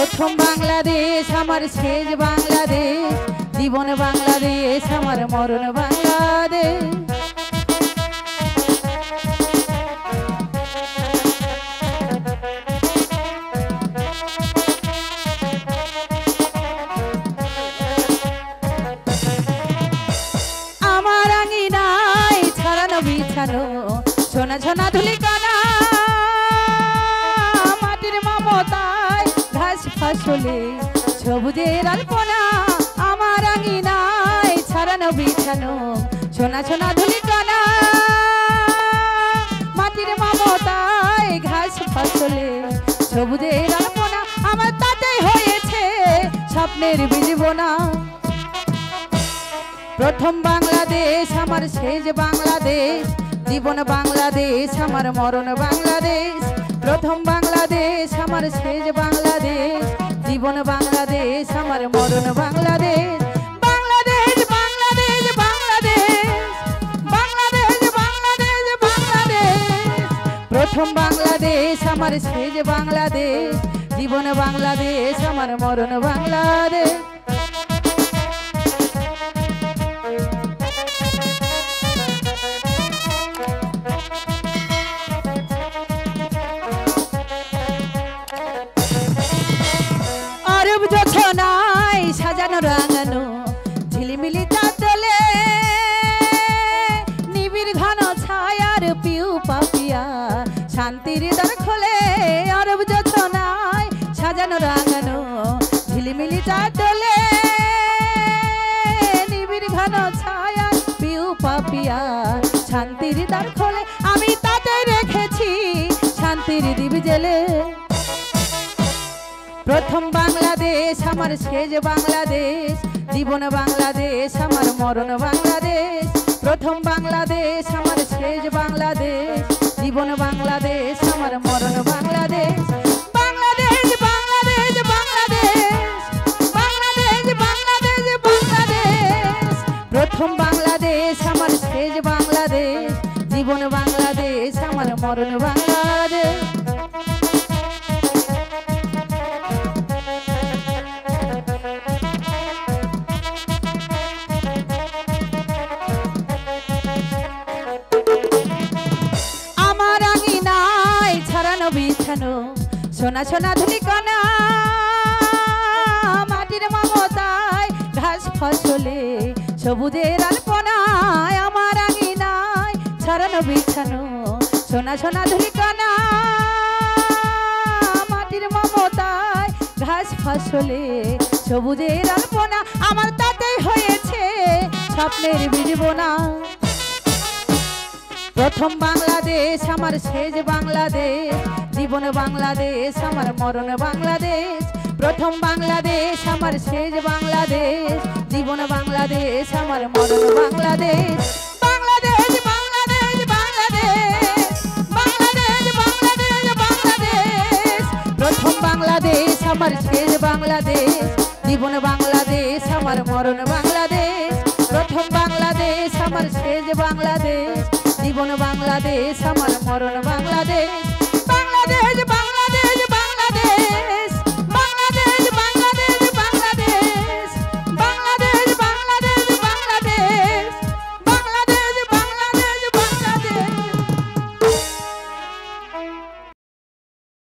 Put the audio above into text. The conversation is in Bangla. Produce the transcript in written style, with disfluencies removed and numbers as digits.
প্রথম বাংলাদেশ আমার শেষ বাংলাদেশ, জীবন বাংলাদেশ আমার মরণ বাংলাদেশ। আমার আঙিনায় ছড়ানো বিছানো সোনা সোনা ধুলিকণা, মাটির মমতায় ঘাস ফসলে সবুজের আলপনা। আমার আঙিনায় ছড়ানো বিছানো সোনা সোনা ধুলিকণা, মাটির মমতায় ঘাস ফসলে সবুজের আলপনা। আমার তাতে হয়েছে স্বপ্নের বীজ বোনা। প্রথম বাংলাদেশ আমার শেষ বাংলাদেশ, জীবন বাংলাদেশ আমার মরণ বাংলাদেশ। প্রথম বাংলাদেশ আমার শেষ বাংলাদেশ, জীবন বাংলাদেশ আমার মরণ বাংলাদেশ। বাংলাদেশ বাংলাদেশ বাংলাদেশ, বাংলাদেশ বাংলাদেশ বাংলাদেশ। প্রথম বাংলাদেশ আমার শেষ বাংলাদেশ, জীবন বাংলাদেশ আমার মরণ বাংলাদেশ। অরূপ জোছনায় সাজানো রাঙানো ঝিলিমিলি চাঁদলে, নিবিড় ঘন ছায়ার পিউ পাপিয়া শান্তির দ্বার খোলে। অরূপ জোছনায় সাজানো রাঙানো ঝিলিমিলি চাঁদলে, নিবিড় ঘন ছায়ার পিউ পাপিয়া শান্তির দ্বার খোলে। আমি তাতে রেখেছি শান্তির দ্বীপ জেলে। প্রথম বাংলাদেশ আমার শেষ বাংলাদেশ, জীবন বাংলাদেশ আমার মরণ বাংলাদেশ। প্রথম বাংলাদেশ আমার শেষ বাংলাদেশ, জীবন বাংলাদেশ আমার মরণ বাংলাদেশ। বাংলাদেশ বাংলাদেশ বাংলাদেশ, বাংলাদেশ বাংলাদেশ বাংলাদেশ। প্রথম বাংলাদেশ আমার শেষ বাংলাদেশ, জীবন বাংলাদেশ আমার মরণ বাংলাদেশ। বিছানো সোনা সোনা ধুলিকণা, মাটির মমতায় ঘাস ফসলে সবুজের আলপনা। আমার আঙিনায় ছড়ানো বিছানো সোনা সোনা ধুলিকণা, মাটির মমতায় ঘাস ফসলে সবুজের আলপনা। আমার তাতেই হয়েছে স্বপ্নের বীজ বোনা। প্রথম বাংলাদেশ আমার শেষ বাংলাদেশ, জীবন বাংলাদেশ আমার মরণ বাংলাদেশ। প্রথম বাংলাদেশ আমার শেষ বাংলাদেশ, জীবন বাংলাদেশ আমার মরণ বাংলাদেশ। বাংলাদেশ বাংলাদেশ বাংলাদেশ, বাংলাদেশ বাংলাদেশ বাংলাদেশ। প্রথম বাংলাদেশ আমার শেষ বাংলাদেশ, জীবন বাংলাদেশ আমার মরণ বাংলাদেশ। প্রথম বাংলাদেশ আমার শেষ বাংলাদেশ, জীবন বাংলাদেশ আমার মরণ বাংলাদেশ।